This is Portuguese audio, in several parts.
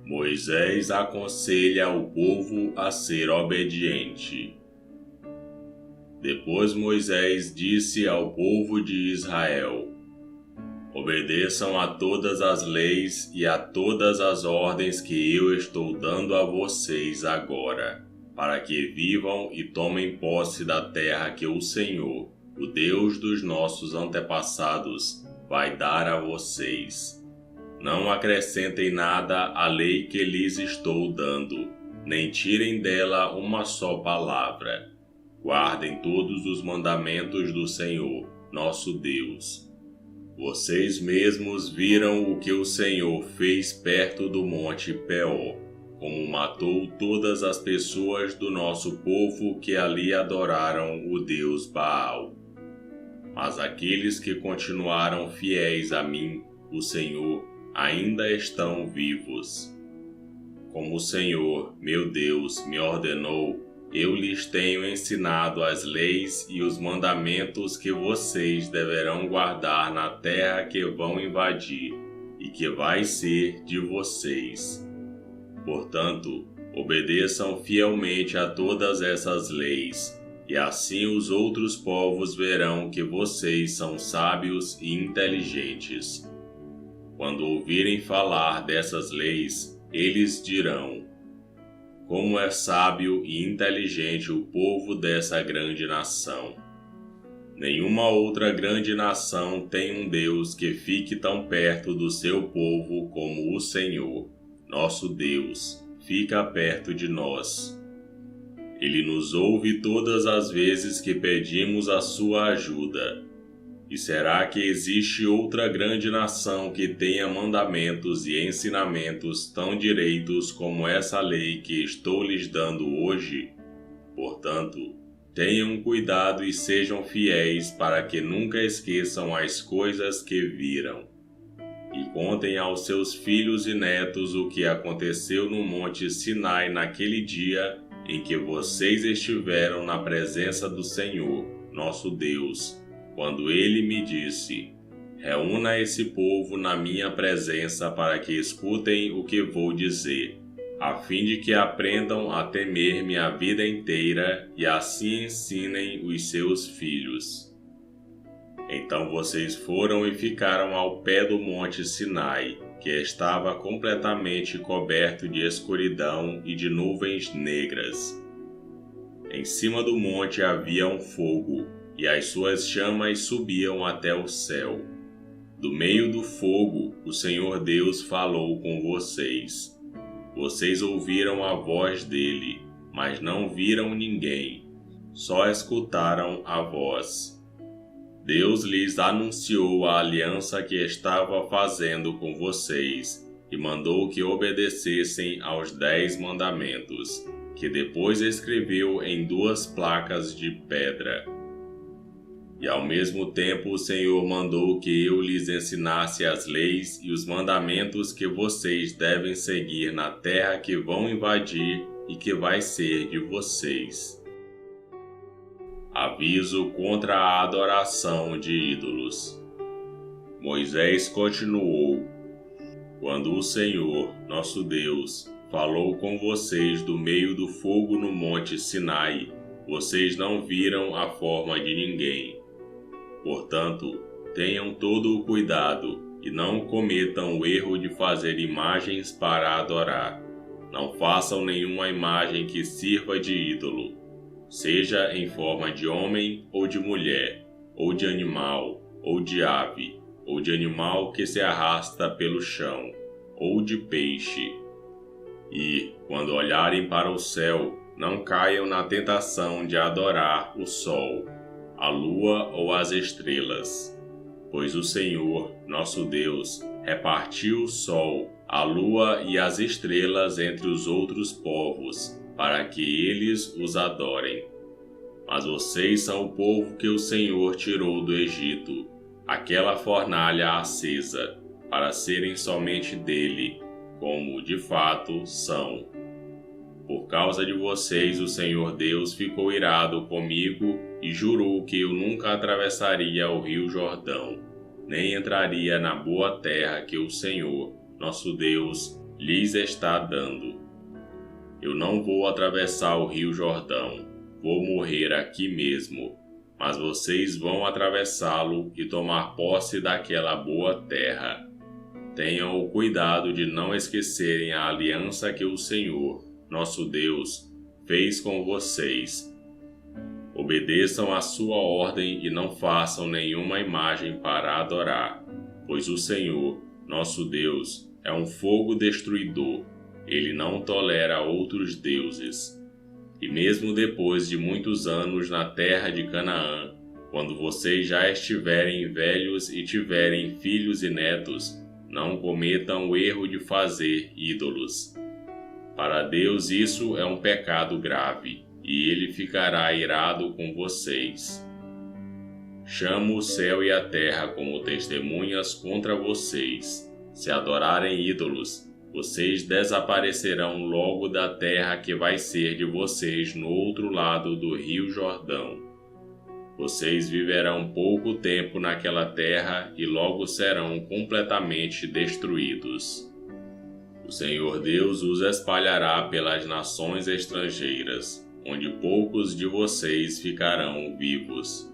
Moisés aconselha o povo a ser obediente. Depois Moisés disse ao povo de Israel: obedeçam a todas as leis e a todas as ordens que eu estou dando a vocês agora, para que vivam e tomem posse da terra que o Senhor, o Deus dos nossos antepassados, vai dar a vocês. Não acrescentem nada à lei que lhes estou dando, nem tirem dela uma só palavra. Guardem todos os mandamentos do Senhor, nosso Deus. Vocês mesmos viram o que o Senhor fez perto do Monte Peor, como matou todas as pessoas do nosso povo que ali adoraram o Deus Baal. Mas aqueles que continuaram fiéis a mim, o Senhor, ainda estão vivos. Como o Senhor, meu Deus, me ordenou, eu lhes tenho ensinado as leis e os mandamentos que vocês deverão guardar na terra que vão invadir e que vai ser de vocês. Portanto, obedeçam fielmente a todas essas leis, e assim os outros povos verão que vocês são sábios e inteligentes. Quando ouvirem falar dessas leis, eles dirão: como é sábio e inteligente o povo dessa grande nação. Nenhuma outra grande nação tem um Deus que fique tão perto do seu povo como o Senhor, nosso Deus, fica perto de nós. Ele nos ouve todas as vezes que pedimos a sua ajuda. E será que existe outra grande nação que tenha mandamentos e ensinamentos tão direitos como essa lei que estou lhes dando hoje? Portanto, tenham cuidado e sejam fiéis para que nunca esqueçam as coisas que viram. E contem aos seus filhos e netos o que aconteceu no Monte Sinai naquele dia em que vocês estiveram na presença do Senhor, nosso Deus, quando ele me disse: reúna esse povo na minha presença para que escutem o que vou dizer, a fim de que aprendam a temer-me a vida inteira e assim ensinem os seus filhos. Então vocês foram e ficaram ao pé do monte Sinai, que estava completamente coberto de escuridão e de nuvens negras. Em cima do monte havia um fogo, e as suas chamas subiam até o céu. Do meio do fogo, o Senhor Deus falou com vocês. Vocês ouviram a voz dele, mas não viram ninguém, só escutaram a voz. Deus lhes anunciou a aliança que estava fazendo com vocês e mandou que obedecessem aos 10 mandamentos, que depois escreveu em 2 placas de pedra. E ao mesmo tempo o Senhor mandou que eu lhes ensinasse as leis e os mandamentos que vocês devem seguir na terra que vão invadir e que vai ser de vocês. Aviso contra a adoração de ídolos. Moisés continuou: quando o Senhor, nosso Deus, falou com vocês do meio do fogo no monte Sinai, vocês não viram a forma de ninguém. Portanto, tenham todo o cuidado e não cometam o erro de fazer imagens para adorar. Não façam nenhuma imagem que sirva de ídolo, seja em forma de homem ou de mulher, ou de animal, ou de ave, ou de animal que se arrasta pelo chão, ou de peixe. E, quando olharem para o céu, não caiam na tentação de adorar o sol, a lua ou as estrelas, pois o Senhor, nosso Deus, repartiu o sol, a lua e as estrelas entre os outros povos, para que eles os adorem. Mas vocês são o povo que o Senhor tirou do Egito, aquela fornalha acesa, para serem somente dele, como de fato são. Por causa de vocês, o Senhor Deus ficou irado comigo e jurou que eu nunca atravessaria o rio Jordão, nem entraria na boa terra que o Senhor, nosso Deus, lhes está dando. Eu não vou atravessar o rio Jordão, vou morrer aqui mesmo, mas vocês vão atravessá-lo e tomar posse daquela boa terra. Tenham o cuidado de não esquecerem a aliança que o Senhor, nosso Deus, fez com vocês. Obedeçam a sua ordem e não façam nenhuma imagem para adorar, pois o Senhor, nosso Deus, é um fogo destruidor. Ele não tolera outros deuses. E mesmo depois de muitos anos na terra de Canaã, quando vocês já estiverem velhos e tiverem filhos e netos, não cometam o erro de fazer ídolos. Para Deus isso é um pecado grave, e Ele ficará irado com vocês. Chamo o céu e a terra como testemunhas contra vocês. Se adorarem ídolos, vocês desaparecerão logo da terra que vai ser de vocês no outro lado do rio Jordão. Vocês viverão pouco tempo naquela terra e logo serão completamente destruídos. O Senhor Deus os espalhará pelas nações estrangeiras, onde poucos de vocês ficarão vivos.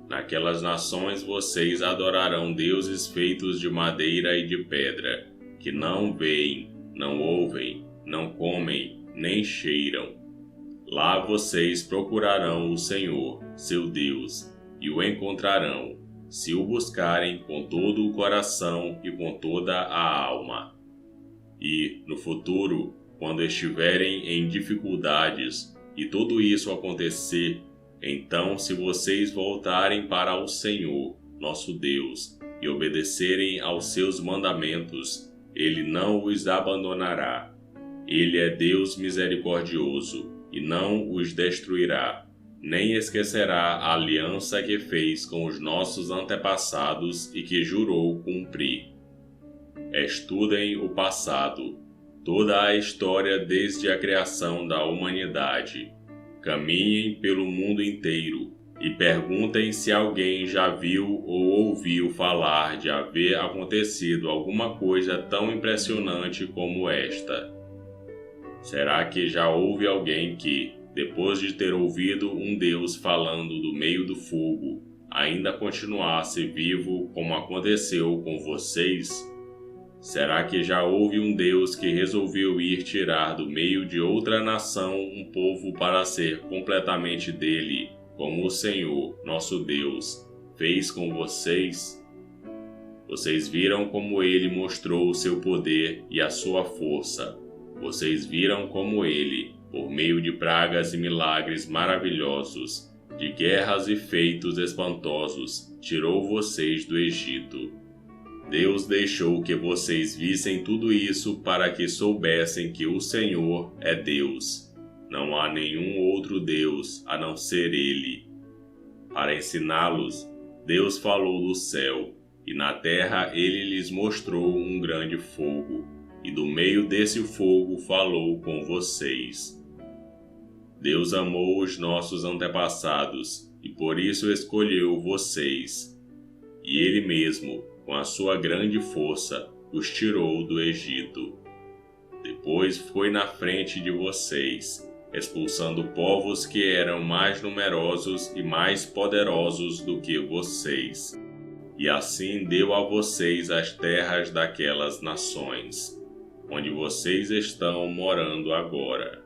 Naquelas nações vocês adorarão deuses feitos de madeira e de pedra, que não veem, não ouvem, não comem, nem cheiram. Lá vocês procurarão o Senhor, seu Deus, e o encontrarão, se o buscarem com todo o coração e com toda a alma. E, no futuro, quando estiverem em dificuldades e tudo isso acontecer, então se vocês voltarem para o Senhor, nosso Deus, e obedecerem aos seus mandamentos, Ele não os abandonará. Ele é Deus misericordioso e não os destruirá, nem esquecerá a aliança que fez com os nossos antepassados e que jurou cumprir. Estudem o passado, toda a história desde a criação da humanidade. Caminhem pelo mundo inteiro e perguntem se alguém já viu ou ouviu falar de haver acontecido alguma coisa tão impressionante como esta. Será que já houve alguém que, depois de ter ouvido um Deus falando do meio do fogo, ainda continuasse vivo como aconteceu com vocês? Será que já houve um Deus que resolveu ir tirar do meio de outra nação um povo para ser completamente dele, como o Senhor, nosso Deus, fez com vocês? Vocês viram como Ele mostrou o seu poder e a sua força. Vocês viram como Ele, por meio de pragas e milagres maravilhosos, de guerras e feitos espantosos, tirou vocês do Egito. Deus deixou que vocês vissem tudo isso para que soubessem que o Senhor é Deus. Não há nenhum outro Deus a não ser Ele. Para ensiná-los, Deus falou do céu, e na terra Ele lhes mostrou um grande fogo, e do meio desse fogo falou com vocês. Deus amou os nossos antepassados, e por isso escolheu vocês. E Ele mesmo, com a sua grande força, os tirou do Egito. Depois foi na frente de vocês, expulsando povos que eram mais numerosos e mais poderosos do que vocês. E assim deu a vocês as terras daquelas nações, onde vocês estão morando agora.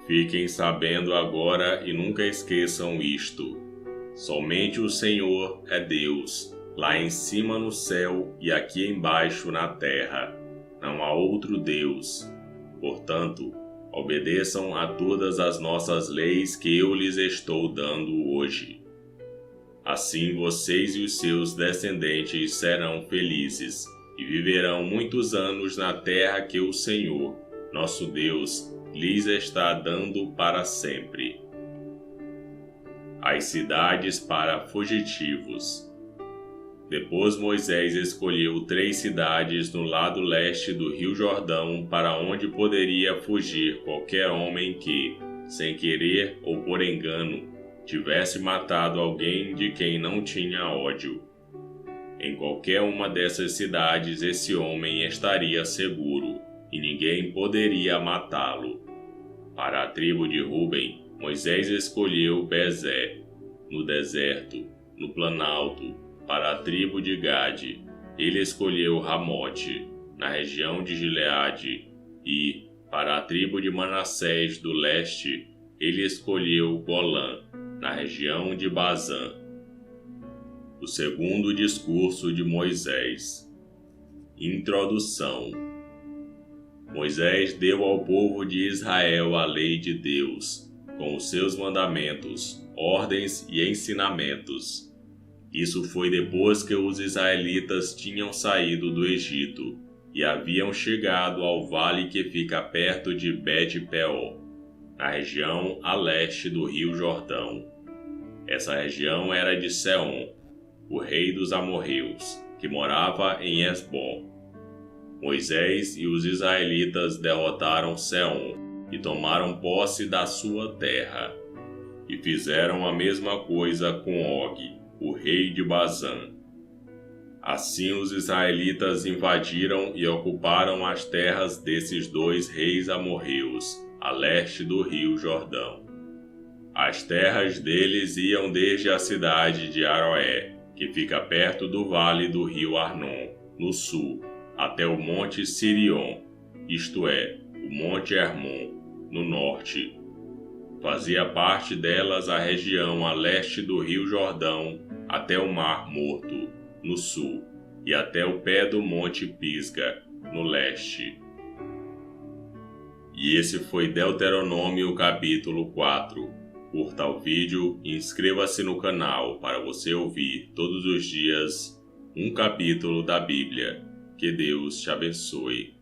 Fiquem sabendo agora e nunca esqueçam isto: somente o Senhor é Deus, lá em cima no céu e aqui embaixo na terra. Não há outro Deus. Portanto, obedeçam a todas as nossas leis que eu lhes estou dando hoje. Assim vocês e os seus descendentes serão felizes e viverão muitos anos na terra que o Senhor, nosso Deus, lhes está dando para sempre. As cidades para fugitivos. Depois Moisés escolheu 3 cidades no lado leste do rio Jordão para onde poderia fugir qualquer homem que, sem querer ou por engano, tivesse matado alguém de quem não tinha ódio. Em qualquer uma dessas cidades esse homem estaria seguro, e ninguém poderia matá-lo. Para a tribo de Ruben, Moisés escolheu Bezé, no deserto, no planalto. Para a tribo de Gade, ele escolheu Ramote, na região de Gileade, e, para a tribo de Manassés do leste, ele escolheu Golã, na região de Bazã. O segundo discurso de Moisés. Introdução. Moisés deu ao povo de Israel a lei de Deus, com os seus mandamentos, ordens e ensinamentos. Isso foi depois que os israelitas tinham saído do Egito e haviam chegado ao vale que fica perto de Bet-peor, na região a leste do rio Jordão. Essa região era de Seom, o rei dos amorreus, que morava em Esbom. Moisés e os israelitas derrotaram Seom e tomaram posse da sua terra. E fizeram a mesma coisa com Og, o rei de Bazã. Assim os israelitas invadiram e ocuparam as terras desses dois reis amorreus, a leste do rio Jordão. As terras deles iam desde a cidade de Aroé, que fica perto do vale do rio Arnon, no sul, até o monte Sirion, isto é, o monte Hermon, no norte. Fazia parte delas a região a leste do rio Jordão, até o Mar Morto, no sul, e até o pé do monte Pisga, no leste. E esse foi Deuteronômio capítulo 4. Curta o vídeo e inscreva-se no canal para você ouvir todos os dias um capítulo da Bíblia. Que Deus te abençoe.